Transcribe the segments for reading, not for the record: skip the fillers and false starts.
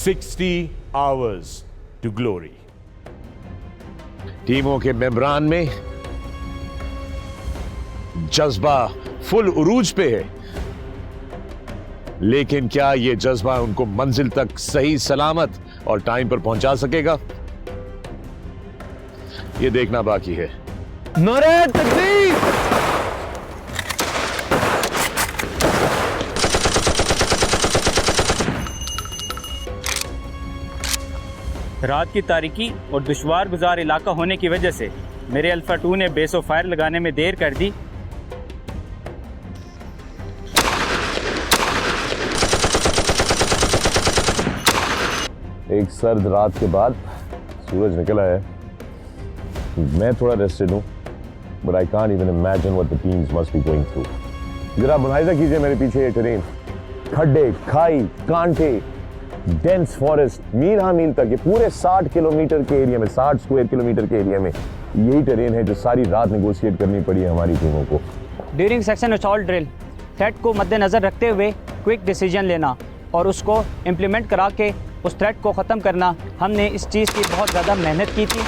60 hours to glory. टीमों के मेंबरान में जज्बा फुल उरूज पे है, लेकिन क्या यह जज्बा उनको मंजिल तक सही सलामत और टाइम पर पहुंचा सकेगा, यह देखना बाकी है। नारे तकबीर! रात की तारीकी और दुश्वार गुजार इलाका होने की वजह से मेरे अल्फा 2 ने बेस ऑफ फायर लगाने में देर कर दी। एक सर्द रात के बाद सूरज निकला है। मैं थोड़ा रेस्टेड हूं, but I can't even imagine what the teams must be going through. जरा मुलाहिजा कीजिए मेरे पीछे ये टेरेन, खड्डे, खाई, कांटे, डेंस फॉरेस्ट, मील हाँ मील तक, ये पूरे 60 किलोमीटर के एरिया में, 60 स्क्वायर किलोमीटर के एरिया में यही टेरेन है जो सारी रात नेगोशिएट करनी पड़ी है हमारी टीमों को। During suction assault drill threat को मद्देनजर रखते हुए क्विक डिसीजन लेना और उसको इम्प्लीमेंट करा के उस थ्रेट को ख़त्म करना, हमने इस चीज़ की बहुत ज़्यादा मेहनत की थी।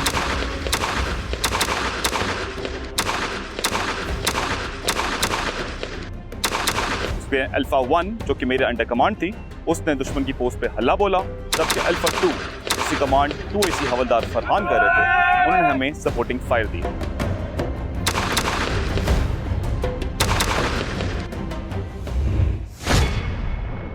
अल्फा 1 जो कि मेरे अंडर कमांड थी, उसने दुश्मन की पोस्ट पे हल्ला बोला, जबकि अल्फा 2 इसी कमांड 2 AC हवलदार फरहान कर रहे थे, उन्होंने हमें सपोर्टिंग फायर दी।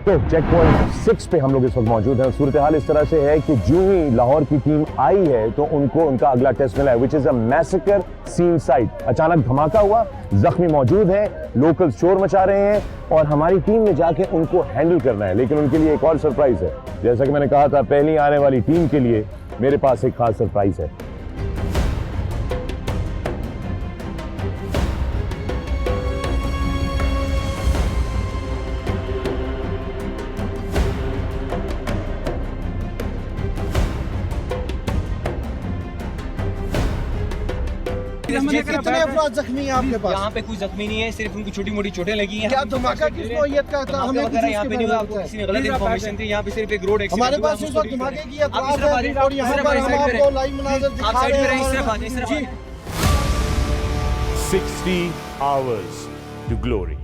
तो चेक पॉइंट 6 पे हम लोग इस वक्त मौजूद हैं। सूरत हाल इस तरह से है कि जो ही लाहौर की टीम आई है तो उनको उनका अगला टेस्ट मिला है, which is a massacre scene site. अचानक धमाका हुआ, जख्मी मौजूद हैं, लोकल शोर मचा रहे हैं और हमारी टीम ने जाके उनको हैंडल करना है। लेकिन उनके लिए एक और सरप्राइज है। जैसा कि मैंने कहा था, पहली आने वाली टीम के लिए मेरे पास एक खास सरप्राइज है। कितने अफराद जख्मी हैं आपके पास? यहाँ पे कोई जख्मी नहीं है, सिर्फ उनको छोटी मोटी चोटें लगी हैं। क्या धमाका किस नौइयत का था? हमें कुछ यहाँ पे नहीं हुआ, आपको किसी ने गलत इन्फॉर्मेशन दी। यहाँ पे सिर्फ एक रोड एक्सीडेंट हमारे पास इस वक्त धमाके की अतराफ है और यहाँ पर हम आपको लाइव मुनाज़र दिखा रहे हैं। 60 hours to glory.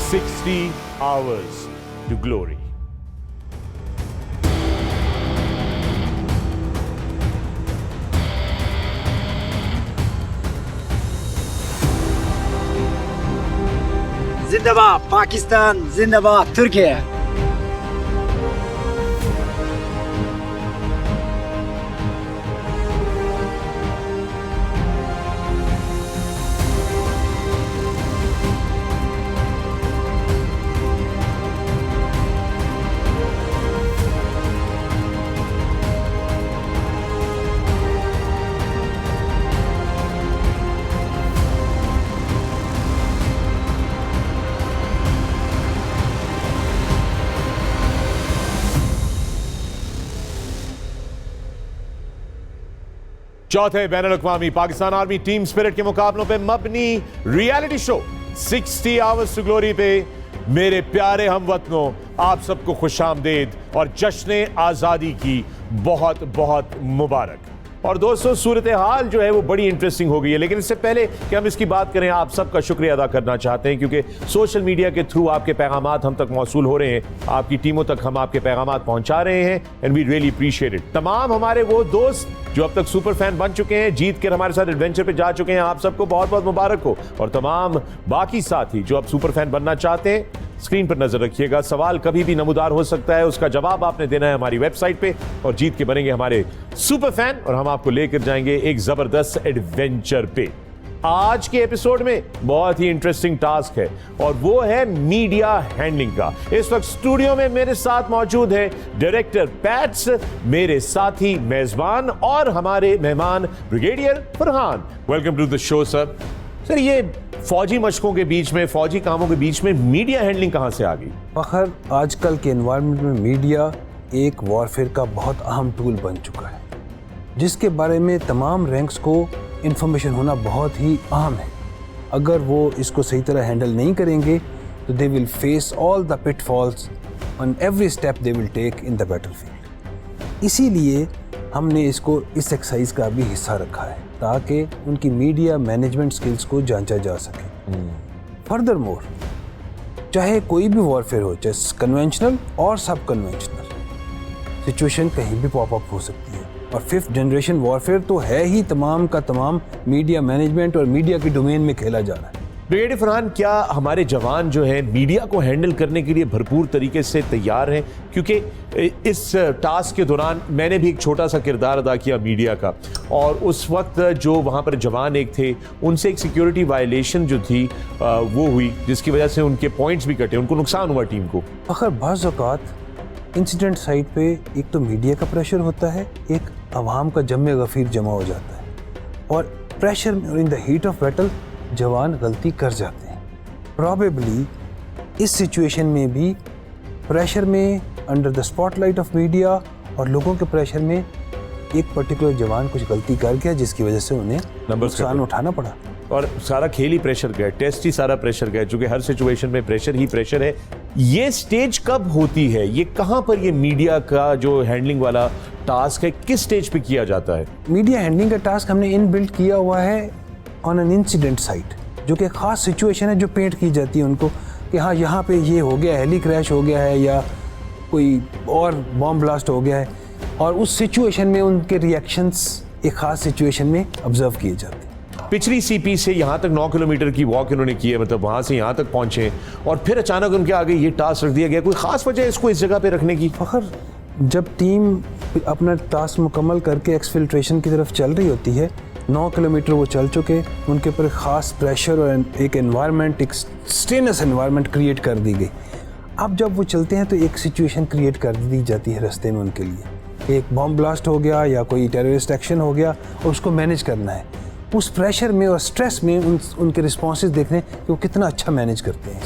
60 hours to glory. जिंदाबाद पाकिस्तान, जिंदाबाद तुर्किया। चौथे बैनुल-अक़वामी पाकिस्तान आर्मी टीम स्पिरिट के मुकाबलों पे मबनी reality show 60 hours to glory पे मेरे प्यारे हमवतनों, आप सबको खुशामदीद और जश्न आज़ादी की बहुत बहुत मुबारक। और दोस्तों, सूरत हाल जो है वो बड़ी इंटरेस्टिंग हो गई है, लेकिन इससे पहले कि हम इसकी बात करें, आप सबका शुक्रिया अदा करना चाहते हैं क्योंकि सोशल मीडिया के थ्रू आपके पैगामात हम तक मौसूल हो रहे हैं, आपकी टीमों तक हम आपके पैगामात पहुंचा रहे हैं and we really appreciate it. तमाम हमारे वो दोस्त जो अब तक सुपर फैन बन चुके हैं, जीत कर हमारे साथ एडवेंचर पे जा चुके हैं, आप सबको बहुत बहुत मुबारक हो। और तमाम बाकी साथी जो अब सुपर फैन बनना चाहते हैं, स्क्रीन पर नजर रखिएगा, सवाल कभी भी नमूदार हो सकता है, उसका जवाब आपने देना है हमारी वेबसाइट पे और जीत के बनेंगे हमारे सुपर फैन और हम आपको लेकर जाएंगे एक जबरदस्त एडवेंचर पे। आज के एपिसोड में बहुत ही इंटरेस्टिंग टास्क है और वो है मीडिया हैंडलिंग का। इस वक्त स्टूडियो में मेरे साथ मौजूद है डायरेक्टर पैट्स, मेरे साथी मेजबान और हमारे मेहमान brigadier Farhan. Welcome to the show sir. Sir, ये फौजी मशकों के बीच में, फौजी कामों के बीच में मीडिया हैंडलिंग कहां से आ गई? फखर, आजकल के एनवायरनमेंट में मीडिया एक वॉरफेयर का बहुत अहम टूल बन चुका है, जिसके बारे में तमाम रैंक्स को इंफॉर्मेशन होना बहुत ही अहम है। अगर वो इसको सही तरह हैंडल नहीं करेंगे तो they will face all the pitfalls on every step they will take in the battlefield. इसीलिए हमने इसको इस एक्सरसाइज का भी हिस्सा रखा है ताकि उनकी मीडिया मैनेजमेंट स्किल्स को जांचा जा सके। फर्दर मोर, चाहे कोई भी वॉरफेयर हो, चाहे कन्वेंशनल और सब कन्वेंशनल, सिचुएशन कहीं भी पॉप अप हो सकती है और 5th जनरेशन वॉरफेयर तो है ही तमाम का तमाम मीडिया मैनेजमेंट और मीडिया के डोमेन में खेला जा रहा है। ब्रिगेडियर फरहान, क्या हमारे जवान जो हैं मीडिया को हैंडल करने के लिए भरपूर तरीके से तैयार हैं? क्योंकि इस टास्क के दौरान मैंने भी एक छोटा सा किरदार अदा किया मीडिया का, और उस वक्त जो वहाँ पर जवान एक थे, उनसे एक सिक्योरिटी वायलेशन जो थी वो हुई, जिसकी वजह से उनके पॉइंट्स भी कटे, उनको नुकसान हुआ टीम को। अगर बाज़ औक़ात इंसिडेंट साइट पे एक तो मीडिया का प्रेशर होता है, एक अवाम का जमे गफीर जमा हो जाता है, और प्रेशर में in the heat of battle जवान गलती कर जाते हैं। प्रॉबेबली इस सिचुएशन में भी प्रेशर में, under the spotlight of media और लोगों के प्रेशर में, एक पर्टिकुलर जवान कुछ गलती कर गया जिसकी वजह से उन्हें नुकसान उठाना पड़ा। और सारा खेल ही प्रेशर का है, टेस्ट ही सारा प्रेशर का है, चूंकि हर सिचुएशन में प्रेशर ही प्रेशर है। ये स्टेज कब होती है? ये कहाँ पर ये मीडिया का जो हैंडलिंग वाला टास्क है, किस स्टेज पे किया जाता है? मीडिया हैंडलिंग का टास्क हमने इनबिल्ट किया हुआ है ऑन एन इंसिडेंट साइट, जो कि खास सिचुएशन है जो पेंट की जाती है उनको कि हाँ यहाँ पे ये हो गया, हेली क्रैश हो गया है या कोई और बॉम्ब ब्लास्ट हो गया है, और उस सिचुएशन में उनके रिएक्शंस एक खास सिचुएशन में ऑब्जर्व किए जाते हैं। पिछली सीपी से यहाँ तक 9 किलोमीटर की वॉक इन्होंने की है, मतलब वहाँ से यहाँ तक पहुँचे, और फिर अचानक उनके आगे ये टास्क रख दिया गया। कोई खास वजह है इसको इस जगह पे रखने की? फखर, जब टीम अपना टास्क मुकम्मल करके एक्सफिल्ट्रेशन की तरफ चल रही होती है, 9 किलोमीटर वो चल चुके, उनके ऊपर खास प्रेशर और एक एनवायरनमेंट, एक स्टेनस एनवायरनमेंट क्रिएट कर दी गई। अब जब वो चलते हैं तो एक सिचुएशन क्रिएट कर दी जाती है रास्ते में उनके लिए, एक बॉम्ब ब्लास्ट हो गया या कोई टेररिस्ट एक्शन हो गया और उसको मैनेज करना है। उस प्रेशर में और स्ट्रेस में उनके रिस्पॉन्सेज देखने कि वो कितना अच्छा मैनेज करते हैं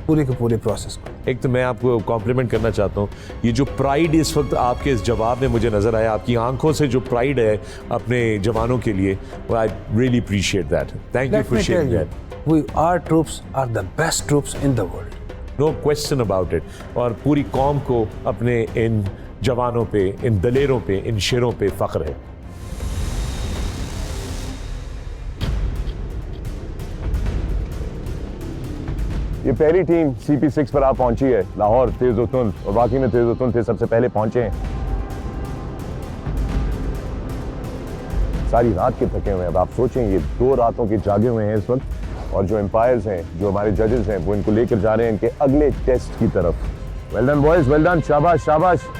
पूरे के पूरे प्रोसेस को। एक तो मैं आपको कॉम्प्लीमेंट करना चाहता हूँ, ये जो प्राइड इस वक्त आपके इस जवाब में मुझे नज़र आया, आपकी आंखों से जो प्राइड है अपने जवानों के लिए, I really appreciate that. Thank you for sharing that. Our troops are the best troops in the world, no question about it. और पूरी कौम को अपने इन जवानों पे, इन दलेरों पे, इन शेरों पे फ़ख्र है। ये पहली टीम CP6 पर आप पहुंची है। लाहौर तेज़-ओ-तुंद, और बाकी में तेज़-ओ-तुंद थे, सबसे पहले पहुंचे हैं। सारी रात के थके हुए हैं। अब आप सोचें, ये 2 रातों के जागे हुए हैं इस वक्त, और जो एम्पायर्स हैं, जो हमारे जजेस हैं, वो इनको लेकर जा रहे हैं इनके अगले टेस्ट की तरफ। Well done boys, well done, शाबाश शाबाश।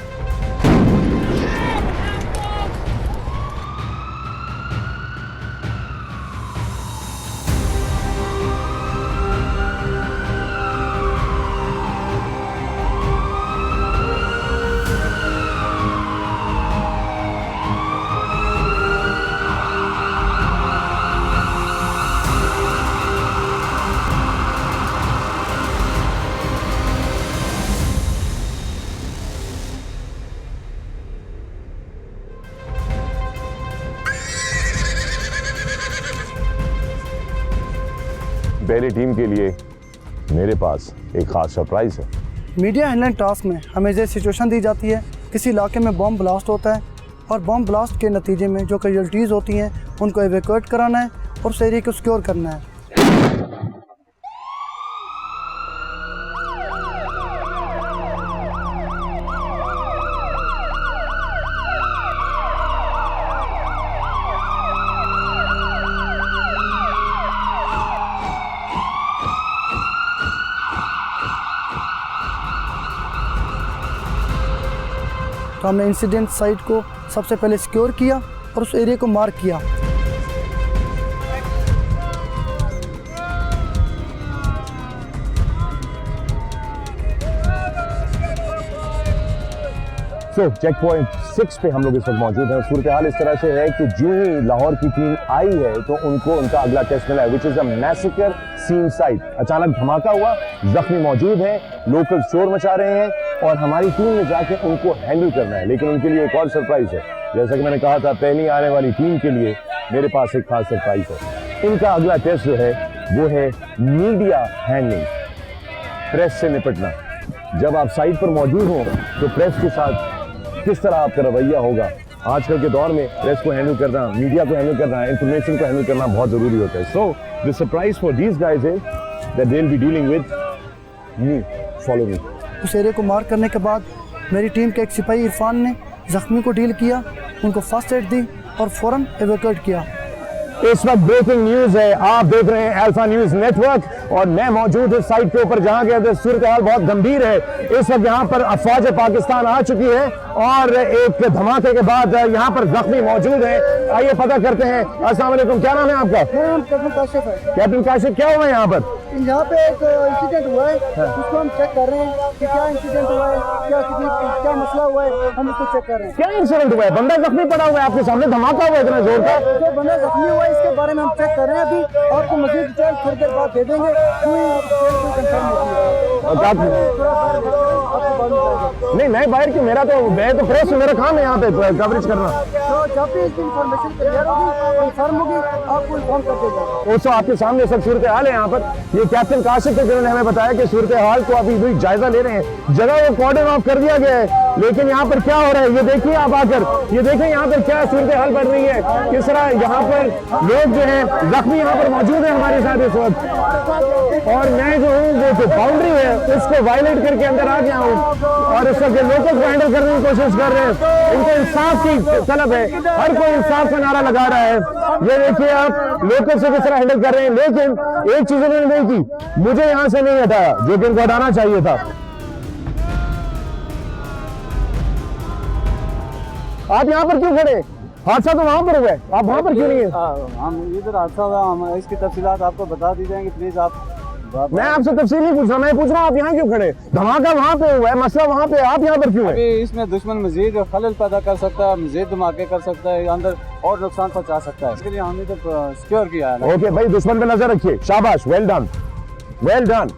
पहली टीम के लिए मेरे पास एक खास सरप्राइज है। मीडिया हैंडलिंग टास्क में हमें ये सिचुएशन दी जाती है, किसी इलाके में बॉम्ब ब्लास्ट होता है और बॉम्ब ब्लास्ट के नतीजे में जो कैजुअल्टीज़ होती हैं उनको एवैक्यूएट कराना है और उस एरिया को सिक्योर करना है। तो हमने इंसिडेंट साइट को सबसे पहले सिक्योर किया और उस एरिया को मार्क किया। चेक पॉइंट 6 पे हम लोग इस वक्त मौजूद हैं। सूरत हाल इस तरह से है कि जो ही लाहौर की टीम आई है तो उनको उनका अगला टेस्ट मिला है, which is a massacre scene site. अचानक धमाका हुआ, जख्मी मौजूद हैं, लोकल शोर मचा रहे हैं और हमारी टीम ने जाके उनको हैंडल करना है। लेकिन उनके लिए एक और सरप्राइज है। जैसा कि मैंने कहा था, पहली आने वाली टीम के लिए मेरे पास एक खास सरप्राइज है। इनका अगला टेस्ट जो है वो है मीडिया हैंडलिंग, प्रेस से निपटना। जब आप साइट पर मौजूद हो तो प्रेस के साथ किस तरह आपका रवैया होगा। आजकल के दौर में प्रेस को हैंडल करना, मीडिया को हैंडल करना, इंफॉर्मेशन को हैंडल करना बहुत ज़रूरी होता है। So the surprise for these guys is that they will be dealing with me. Follow me. उस एरिया को मार्क करने के बाद मेरी टीम के एक सिपाही इरफान ने जख्मी को डील किया, उनको फर्स्ट एड दी और फ़ौरन एवेक्यूएट किया। इस वक्त ब्रेकिंग न्यूज है, आप देख रहे हैं अल्फा न्यूज नेटवर्क और मैं मौजूद इस साइट के ऊपर जहां के सूरत हाल बहुत गंभीर है। इस वक्त यहाँ पर अफवाज पाकिस्तान आ चुकी है और एक धमाके के बाद यहाँ पर जख्मी मौजूद है। आइए पता करते हैं। अस्सलाम वालेकुम, क्या नाम है आपका? कैप्टन काशिफ है। कैप्टन काशिफ, क्या हुआ यहाँ पर? यहाँ पे एक इंसिडेंट हुआ है, उसको हम चेक कर रहे हैं कि क्या इंसिडेंट हुआ है, क्या मसला हुआ है, हम उसको चेक कर रहे हैं। क्या इंसिडेंट हुआ है? बंदा जख्मी पड़ा हुआ है आपके सामने, धमाका हुआ इतना जोर का? जो बंदा जख्मी हुआ है इसके बारे में हम चेक कर रहे हैं। अभी आपको मजीद डिटेल थोड़ी देर बाद दे देंगे। नहीं, मैं बाहर क्यों? मैं तो प्रेस, मेरा काम है यहाँ पे कवरेज करना। तो जब भी इसकी इंफॉर्मेशन क्लियर होगी, कंफर्म होगी, आपको इन्फॉर्म कर दिया जाएगा। दोस्तों, आपके सामने सब सूरत हाल है यहाँ पर। ये कैप्टन काशिफ थे जिन्होंने हमें बताया कि सूरत हाल को अभी भी जायजा ले रहे हैं। जगह वो कॉर्डन ऑफ कर दिया गया है, लेकिन यहाँ पर क्या हो रहा है ये देखिए आप आकर। ये देखिए यहाँ पर क्या सूरत हाल बढ़ रही है, किस तरह यहाँ पर लोग जो है जख्मी यहाँ पर मौजूद है हमारे साथ इस वक्त। और मैं जो हूँ वो जो बाउंड्री है उसको वायलेट करके अंदर आ गया हूँ और इस वक्त लोगों को हैंडल करने की कोशिश कर रहे हैं। इनको इंसाफ की तलब है, हर कोई इंसाफ का नारा लगा रहा है। ये देखिए आप लोकल से किस तरह हैंडल कर रहे हैं, लेकिन एक चीज उन्होंने नहीं की, मुझे यहाँ से नहीं हटाया जो कि इनको हटाना चाहिए था। आप यहाँ पर क्यों खड़े? हादसा तो वहाँ पर हुआ है, आप वहाँ पर क्यों नहीं है? हम इधर हादसा हुआ, हम इसकी तफसीलात आपको बता दी जाएंगी, प्लीज आप। मैं आपसे तफसील नहीं पूछ रहा, मैं पूछ रहा हूँ आप यहाँ क्यों खड़े? धमाका वहाँ पे हुआ है, मसला वहाँ पे, आप यहाँ पर क्यों है? इसमें दुश्मन मजीद खलल पैदा कर सकता है, मजीद धमाके कर सकता है, अंदर और नुकसान पहुँचा सकता है। इसके लिए हमने तो सिक्योर किया है। ओके भाई, दुश्मन पे नजर रखिए, शाबाश, वेल डन, वेल डन।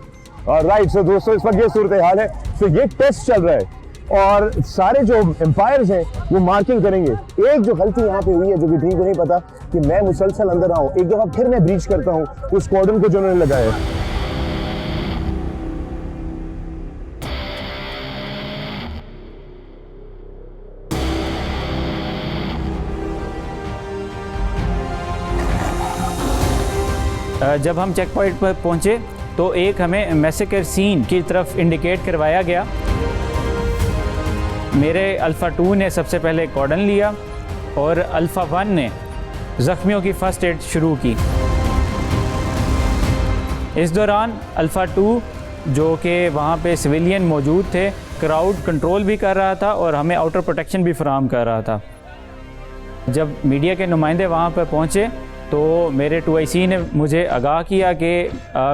और राइट, सो दोस्तों इस वक्त ये सूरत हाल है। तो ये टेस्ट चल रहा है और सारे जो एम्पायर्स हैं वो मार्किंग करेंगे। एक जो गलती यहाँ पे हुई है जो कि टीम को नहीं पता कि मैं मुसलसल अंदर आऊँ, एक दफा फिर मैं ब्रीच करता हूँ उस कॉर्डन को जो उन्होंने लगाया है। जब हम चेक पॉइंट पर पहुँचे तो एक हमें मैसेकर सीन की तरफ इंडिकेट करवाया गया। मेरे अल्फ़ा 2 ने सबसे पहले कॉर्डन लिया और अल्फ़ा 1 ने ज़ख्मियों की फ़र्स्ट एड शुरू की। इस दौरान अल्फ़ा 2 जो कि वहाँ पे सिविलियन मौजूद थे, क्राउड कंट्रोल भी कर रहा था और हमें आउटर प्रोटेक्शन भी फराहम कर रहा था। जब मीडिया के नुमाइंदे वहाँ पर पहुँचे तो मेरे 2IC ने मुझे आगाह किया कि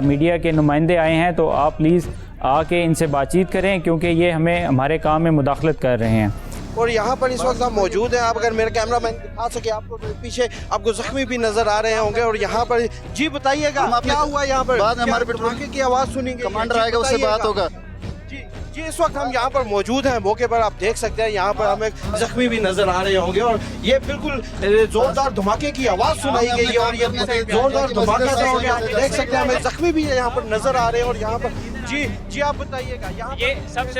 मीडिया के नुमाइंदे आए हैं तो आप प्लीज़ आके इनसे बातचीत करें क्योंकि ये हमें हमारे काम में मुदाखलत कर रहे हैं। और यहाँ पर इस वक्त आप मौजूद हैं। आप अगर मेरे कैमरा मैन दिखा सके आपको, तो पीछे आपको जख्मी भी नजर आ रहे होंगे। और यहाँ पर जी बताइएगा क्या हुआ यहाँ पर? बाद में हमारे पेट्रोल की आवाज़ सुनेंगे, कमांडर आएगा उससे बात होगा। जी, इस वक्त हम यहाँ पर मौजूद हैं मौके पर। आप देख सकते हैं यहाँ पर हमें जख्मी भी नजर आ रहे होंगे और ये बिल्कुल जोरदार धमाके की आवाज़ सुनाई गई है और ये जोरदार धमाका जो हो गया। आप देख सकते हैं हमें जख्मी भी यहाँ पर नजर आ रहे हैं। और यहाँ पर जी आप बताइएगा यहाँ ये सबसे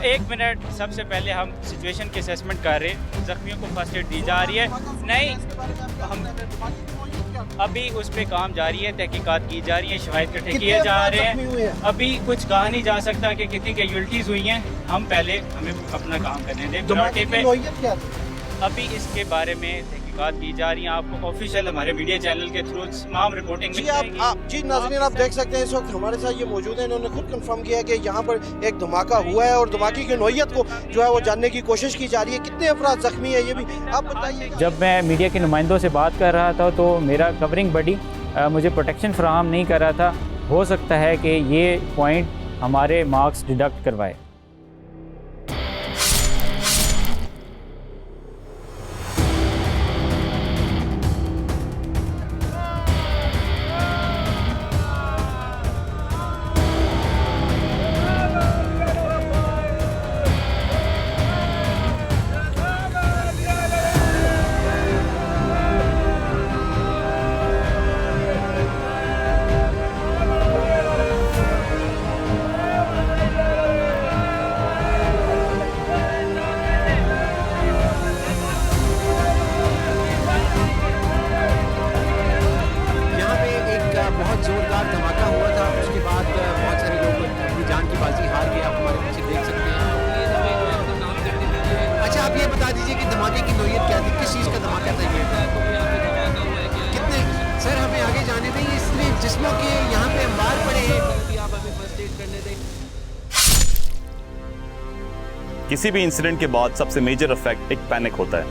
एक मिनट, सबसे पहले हम सिचुएशन की असेसमेंट कर रहे हैं। जख्मियों को फर्स्ट एड दी जा रही है, नहीं हम अभी उस पर काम जारी है, तहकीकात की जा रही है, शवाहिद इकट्ठे किए जा रहे हैं। अभी कुछ कहा नहीं जा सकता कि कितनी कैजुअल्टीज हुई हैं। हम पहले हमें अपना काम करने दें। प्रायोरिटी पे अभी इसके बारे में तहकीकात की जा रही है। आपको ऑफिशियल हमारे मीडिया चैनल के थ्रू तमाम रिपोर्टिंग जी जी नाज़रीन आप देख सकते हैं इस वक्त हमारे साथ ये मौजूद है। इन्होंने खुद कंफर्म किया कि यहाँ पर एक धमाका हुआ है और धमाके की नौइयत को जो है वो जानने की कोशिश की जा रही है। कितने अफराद जख्मी है ये भी आप बताइए। जब मैं मीडिया के नुमाइंदों से बात कर रहा था तो मेरा कवरिंग बॉडी मुझे प्रोटेक्शन फराहम नहीं कर रहा था। हो सकता है कि ये पॉइंट हमारे मार्क्स डिडक्ट करवाए। बाजी हार गए, आप हमारे पीछे देख सकते हैं। अच्छा आप ये बता दीजिए कि धमाके की नोयत क्या थी, किस चीज़ का धमाका था ये? कितने सर हमें आगे जाने दें, इसमें जिस्मों के यहाँ पे अंबार पड़े हैं, आप हमें फर्स्ट एड करने दें। किसी भी इंसिडेंट के बाद सबसे मेजर इफेक्ट एक पैनिक होता है।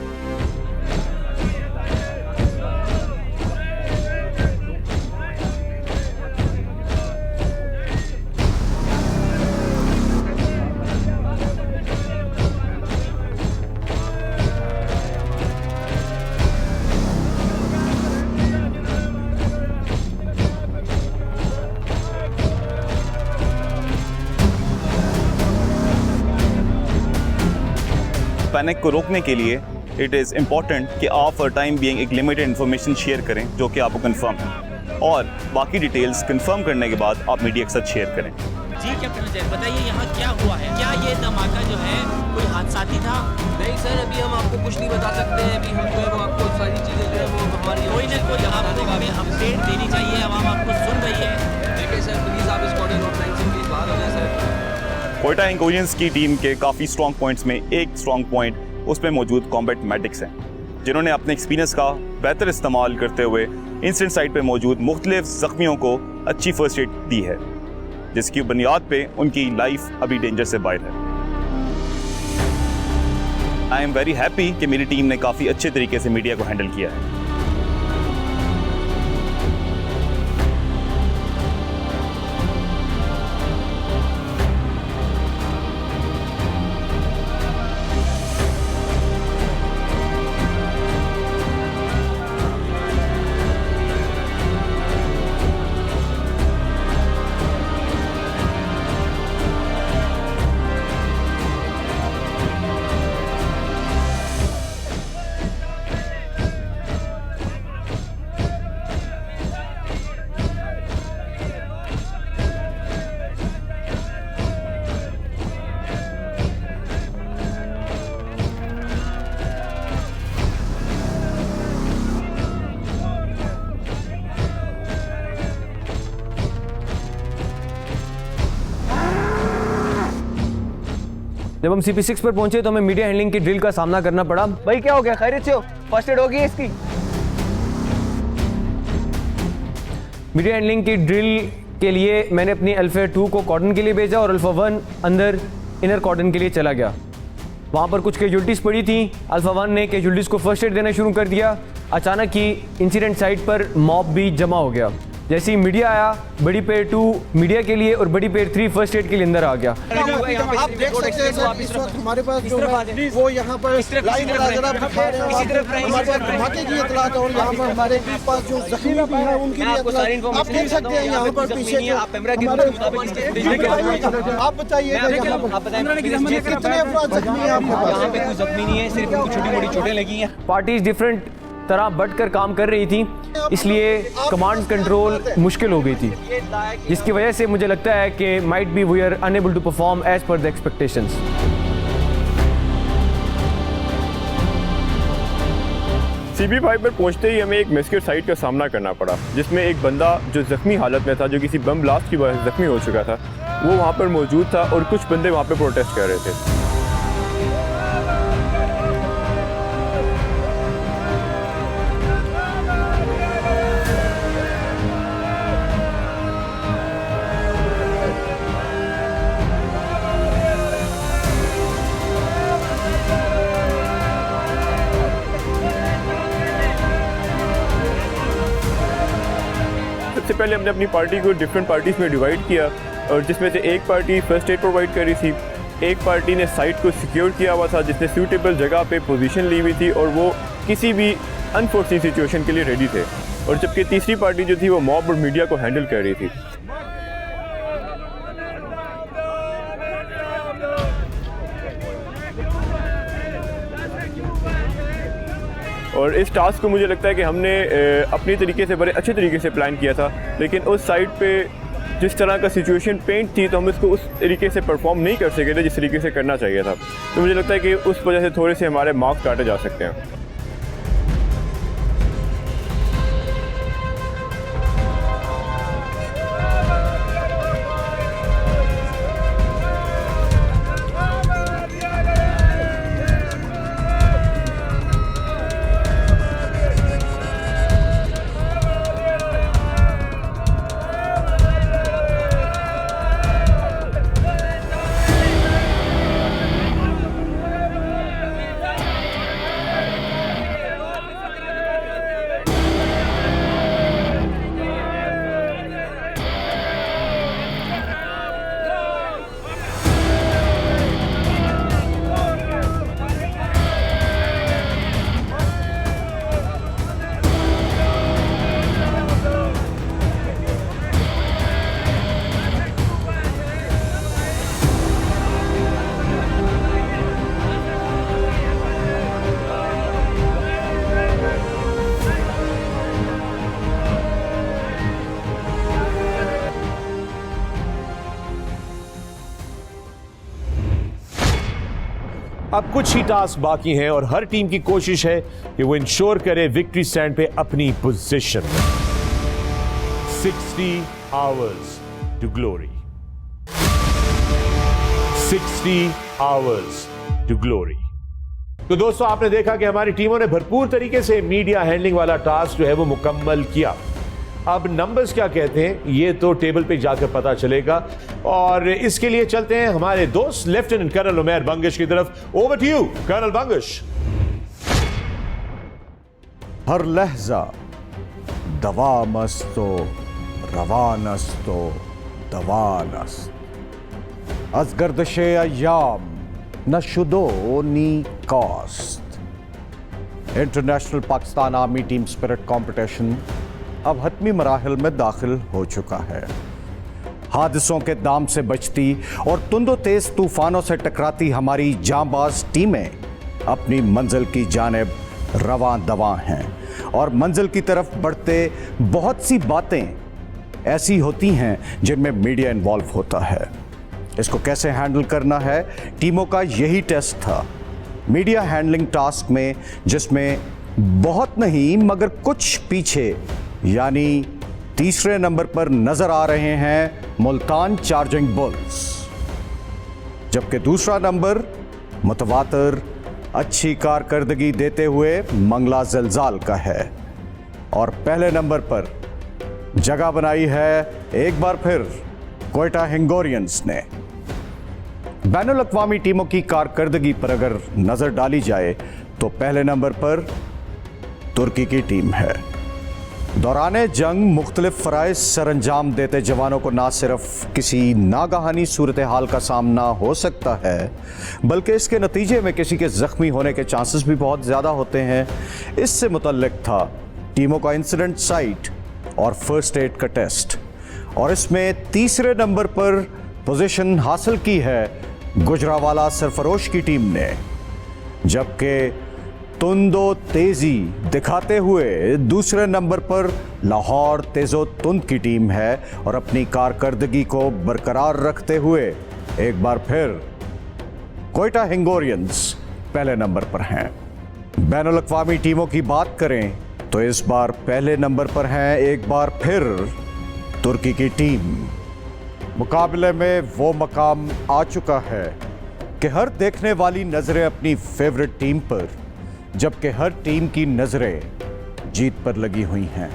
पैनिक को रोकने के लिए इट इज़ इम्पॉर्टेंट कि आप फॉर टाइम बीइंग एक लिमिटेड इन्फॉर्मेशन शेयर करें जो कि आपको कंफर्म है, और बाकी डिटेल्स कंफर्म करने के बाद आप मीडिया के साथ शेयर करें। जी कैप्टन अजय बताइए यहाँ क्या हुआ है, क्या ये धमाका जो है कोई हादसाती था? नहीं सर अभी हम आपको कुछ नहीं बता सकते हैं, अभी हम जो है वो आपको सारी चीज़ें जो है वो हमारी कोई ना कोई आपको हमें अपडेट देनी चाहिए, आवाम आपको सुन रही है। देखिए सर प्लीज़ आप इस कॉर्डर लाइन से प्लीज़ बाहर हो जाए सर। क्वेटा इंकोलियंस की टीम के काफ़ी स्ट्रॉन्ग पॉइंट्स में एक स्ट्रॉन्ग पॉइंट उसमें मौजूद कॉम्बैट मेडिक्स हैं, जिन्होंने अपने एक्सपीरियंस का बेहतर इस्तेमाल करते हुए इंसिडेंट साइट पर मौजूद मुख्तलिफ ज़ख्मियों को अच्छी फर्स्ट एड दी है, जिसकी बुनियाद पे उनकी लाइफ अभी डेंजर से बाहर है। आई एम वेरी हैप्पी कि मेरी टीम ने काफ़ी अच्छे तरीके से मीडिया को हैंडल किया है। जब हम CP6 पर पहुंचे तो हमें मीडिया हैंडलिंग की ड्रिल का सामना करना पड़ा। भाई क्या हो गया, खैरियत से हो? फर्स्ट एड होगी इसकी? मीडिया हैंडलिंग की ड्रिल के लिए मैंने अपनी अल्फा 2 को कॉर्डन के लिए भेजा और अल्फा 1 अंदर इनर कॉर्डन के लिए चला गया। वहाँ पर कुछ कैजुअल्टीज़ पड़ी थी। अल्फा 1 ने कैजुअल्टीज़ को फर्स्ट एड देना शुरू कर दिया। अचानक ही इंसिडेंट साइट पर मॉब भी जमा हो गया। जैसे ही मीडिया आया, बड़ी पेयर 2 मीडिया के लिए और बड़ी पेयर 3 फर्स्ट एड के लिए अंदर आ गया। आप देख सकते हैं सर इस वक्त हमारे पास जो है वो यहाँ पर लाइन हमारे पास धमाके की इतलात है और यहाँ पर हमारे पास जो जख्मी भी हैं उनकी भी इतलात आप देख सकते हैं यहाँ पर पीछे जो आप बताइएगा यहाँ पर कितने अफराद जख्मी हैं आपके पास? यहाँ पे कोई जख्मी नहीं है, सिर्फ उनको छोटी मोटी चोटें लगी हैं। पार्टीज डिफरेंट तरह बढ़कर काम कर रही थी, इसलिए कमांड कंट्रोल मुश्किल हो गई थी, जिसकी वजह से मुझे लगता है कि might be we are unable to perform as per the expectations. CP5 पर पहुंचते ही हमें एक मेस्क्यूर साइट का सामना करना पड़ा, जिसमें एक बंदा जो ज़ख्मी हालत में था, जो किसी बम ब्लास्ट की वजह से ज़ख्मी हो चुका था, वो वहाँ पर मौजूद था और कुछ बंदे वहाँ पर प्रोटेस्ट कर रहे थे। सबसे पहले हमने अपनी पार्टी को डिफरेंट पार्टीज़ में डिवाइड किया, और जिसमें से एक पार्टी फर्स्ट एड प्रोवाइड कर रही थी, एक पार्टी ने साइट को सिक्योर किया हुआ था जिसने सूटेबल जगह पे पोजीशन ली हुई थी और वो किसी भी अनफोर्चुनेट सिचुएशन के लिए रेडी थे, और जबकि तीसरी पार्टी जो थी वो मॉब और मीडिया को हैंडल कर रही थी। और इस टास्क को मुझे लगता है कि हमने अपनी तरीके से बड़े अच्छे तरीके से प्लान किया था, लेकिन उस साइट पे जिस तरह का सिचुएशन पेंट थी तो हम इसको उस तरीके से परफॉर्म नहीं कर सके थे जिस तरीके से करना चाहिए था। तो मुझे लगता है कि उस वजह से थोड़े से हमारे मार्क्स काटे जा सकते हैं। अब कुछ ही टास्क बाकी हैं और हर टीम की कोशिश है कि वो इंश्योर करे विक्ट्री स्टैंड पे अपनी पोजीशन में। 60 hours to glory. 60 hours to glory. तो दोस्तों, आपने देखा कि हमारी टीमों ने भरपूर तरीके से मीडिया हैंडलिंग वाला टास्क जो है वो मुकम्मल किया। अब नंबर्स क्या कहते हैं ये तो टेबल पे जाकर पता चलेगा, और इसके लिए चलते हैं हमारे दोस्त लेफ्टिनेंट कर्नल उमैर बंगश की तरफ। Over to you colonel Bangash. हर लहजा दवा मस्तो रवानस्तो दवानस्त अज गर्दशे अय्याम नशुदो नी कास्ट। International Pakistan army team spirit competition अब हतमी मराहिल में दाखिल हो चुका है। हादसों के दाम से बचती और तुंदो तेज तूफानों से टकराती हमारी जांबाज टीमें अपनी मंजिल की जानिब रवां दवां हैं, और मंजिल की तरफ बढ़ते बहुत सी बातें ऐसी होती हैं जिनमें मीडिया इन्वॉल्व होता है। इसको कैसे हैंडल करना है, टीमों का यही टेस्ट था। मीडिया हैंडलिंग टास्क में, जिसमें बहुत नहीं मगर कुछ पीछे यानी तीसरे नंबर पर नजर आ रहे हैं मुल्तान चार्जिंग बुल्स, जबकि दूसरा नंबर मुतवातर अच्छी कारकर्दगी देते हुए मंगला ज़िलज़ाल का है, और पहले नंबर पर जगह बनाई है एक बार फिर क्वेटा हिंगोरियंस ने। बैनुल अक़वामी टीमों की कारकर्दगी पर अगर नजर डाली जाए तो पहले नंबर पर तुर्की की टीम है। दौराने जंग मुख्तलिफ फ़राइज़ सरअंजाम देते जवानों को ना सिर्फ किसी नागहानी सूरत हाल का सामना हो सकता है, बल्कि इसके नतीजे में किसी के ज़ख्मी होने के चांसेस भी बहुत ज़्यादा होते हैं। इससे मुतल्लिक था टीमों का इंसिडेंट साइट और फर्स्ट एड का टेस्ट, और इसमें तीसरे नंबर पर पोजीशन हासिल की है गुजरावाला सरफरोश की टीम ने, जबकि तुंदो तेजी दिखाते हुए दूसरे नंबर पर लाहौर तेजो तुंद की टीम है, और अपनी कारकर्दगी को बरकरार रखते हुए एक बार फिर क्वेटा हिंगोरियंस पहले नंबर पर हैं। बैनुल अक़वामी टीमों की बात करें तो इस बार पहले नंबर पर हैं एक बार फिर तुर्की की टीम। मुकाबले में वो मकाम आ चुका है कि हर देखने वाली नजरें अपनी फेवरेट टीम पर, जबकि हर टीम की नजरें जीत पर लगी हुई हैं,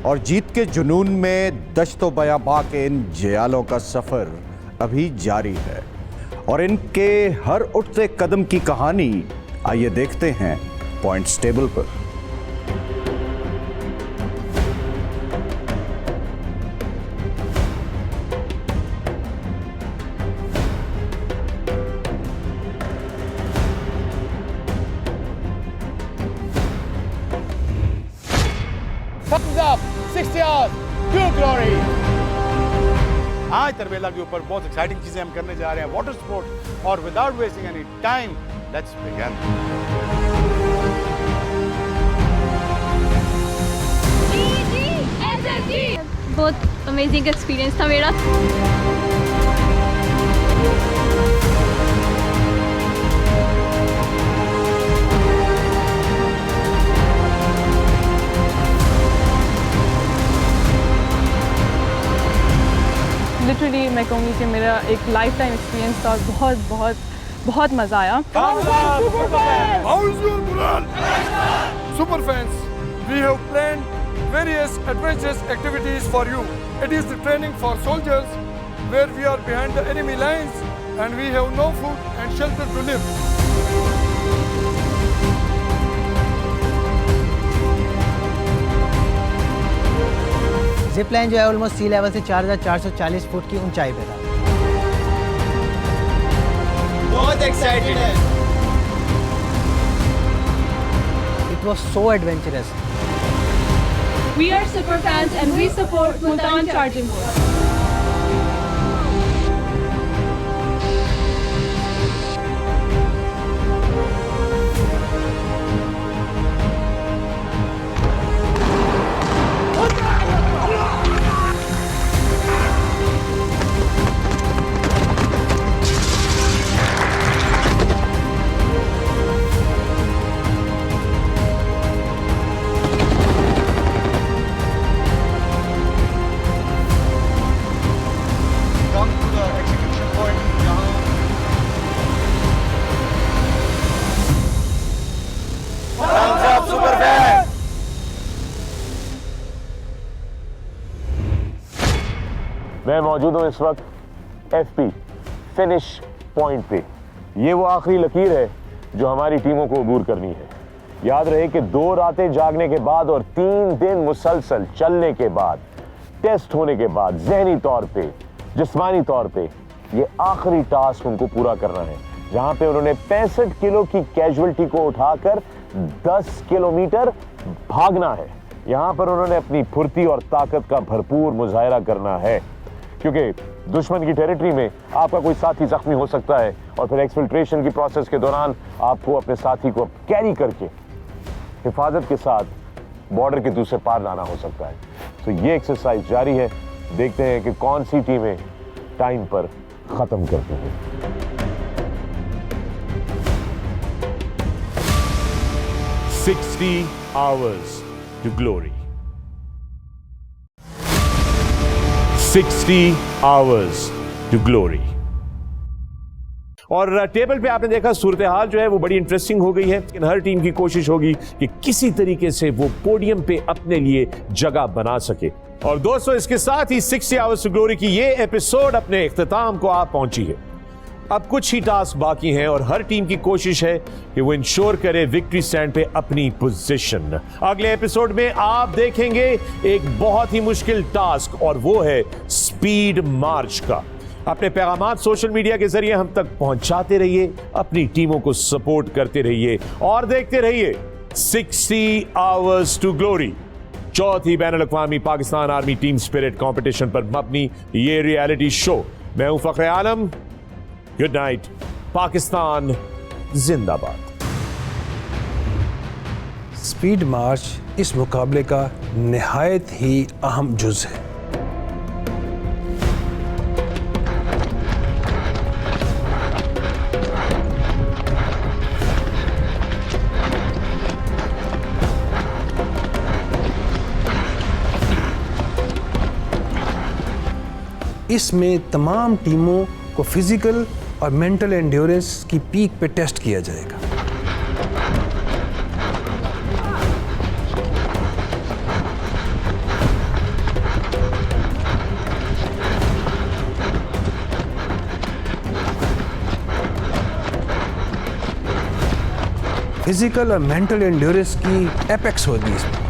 और जीत के जुनून में दश्तो बयाबा के इन जयालों का सफर अभी जारी है, और इनके हर उठते कदम की कहानी आइए देखते हैं पॉइंट्स टेबल पर। Thumbs up, 60 hours to glory. आज तरबेला के ऊपर बहुत एक्साइटिंग चीजें हम करने जा रहे हैं, वाटर स्पोर्ट, और without wasting any time let's begin. बहुत अमेजिंग एक्सपीरियंस था मेरा। लिटरली मैं कहूँगी कि मेरा एक लाइफ टाइम एक्सपीरियंस था, बहुत बहुत बहुत मज़ा आया। Super fans, we have planned various adventurous activities for you. It is the training for soldiers where we are behind the enemy lines and we have no food and shelter to live. Zip line जो है almost सी level से 4440 foot की ऊंचाई पे था। बहुत excited है। It was so adventurous. We are super fans and we support Multan Charging Bull. मैं मौजूद हूं इस वक्त FP फिनिश पॉइंट पे। ये वो आखिरी लकीर है जो हमारी टीमों को अबूर करनी है। याद रहे कि 2 रातें जागने के बाद और 3 दिन मुसलसल चलने के बाद, टेस्ट होने के बाद, जहनी तौर पे, जिस्मानी तौर पे, ये आखिरी टास्क उनको पूरा करना है, जहां पे उन्होंने 65 किलो की कैजुअलिटी को उठाकर 10 किलोमीटर भागना है। यहां पर उन्होंने अपनी फुर्ती और ताकत का भरपूर मुजाहिरा करना है, क्योंकि दुश्मन की टेरिटरी में आपका कोई साथी जख्मी हो सकता है और फिर एक्सफिल्ट्रेशन की प्रोसेस के दौरान आपको अपने साथी को कैरी करके हिफाजत के साथ बॉर्डर के दूसरे पार लाना हो सकता है। तो ये एक्सरसाइज जारी है। देखते हैं कि कौन सी टीमें टाइम पर खत्म करती हैं। $60 hours to glory. 60 hours to glory. और टेबल पे आपने देखा सूरत हाल जो है वो बड़ी इंटरेस्टिंग हो गई है, लेकिन हर टीम की कोशिश होगी कि किसी तरीके से वो पोडियम पे अपने लिए जगह बना सके। और दोस्तों, इसके साथ ही 60 आवर्स टू ग्लोरी की ये एपिसोड अपने इख्तिताम को आप पहुंची है। अब कुछ ही टास्क बाकी हैं और हर टीम की कोशिश है कि वो इंश्योर करे विक्ट्री स्टैंड पे अपनी पोजीशन। अगले एपिसोड में आप देखेंगे एक बहुत ही मुश्किल टास्क, और वो है स्पीड मार्च का। अपने पैगामात सोशल मीडिया के जरिए हम तक पहुंचाते रहिए, अपनी टीमों को सपोर्ट करते रहिए और देखते रहिए 60 आवर्स टू ग्लोरी, चौथी बैनुल-अक़वामी Pakistan army team spirit competition पर मबनी ये रियलिटी शो। मैं हूं फखरे आलम। Good night. पाकिस्तान जिंदाबाद। स्पीड मार्च इस मुकाबले का निहायत ही अहम जुज है। इसमें तमाम टीमों को फिजिकल और मेंटल एंड्योरेंस की पीक पे टेस्ट किया जाएगा। फिजिकल और मेंटल एंड्योरेंस की एपेक्स होगी इसमें।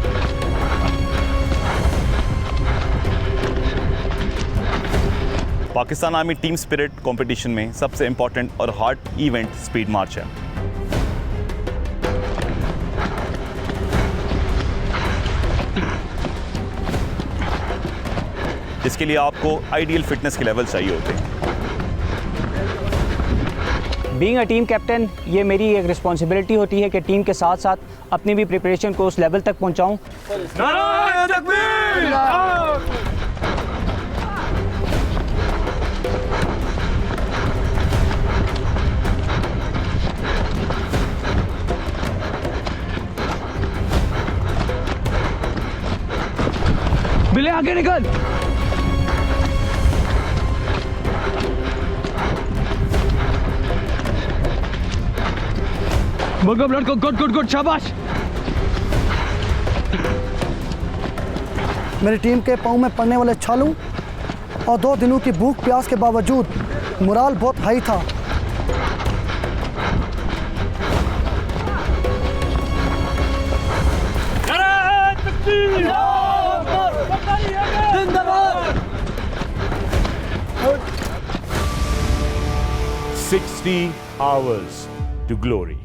Pakistan army team spirit competition में सबसे इंपॉर्टेंट और हार्ड इवेंट स्पीड मार्च है। इसके लिए आपको आइडियल फिटनेस के लेवल चाहिए होते हैं। बीइंग अ टीम कैप्टन, ये मेरी एक रिस्पॉन्सिबिलिटी होती है कि टीम के साथ साथ अपनी भी प्रिपरेशन को उस लेवल तक पहुंचाऊं। बिले आगे निकल। बगम लड़को, गुड गुड गुड, शाबाश। मेरी टीम के पाँव में पड़ने वाले छालू और 2 दिनों की भूख प्यास के बावजूद मोराल बहुत हाई था। जिंदाबाद। 60 hours to glory.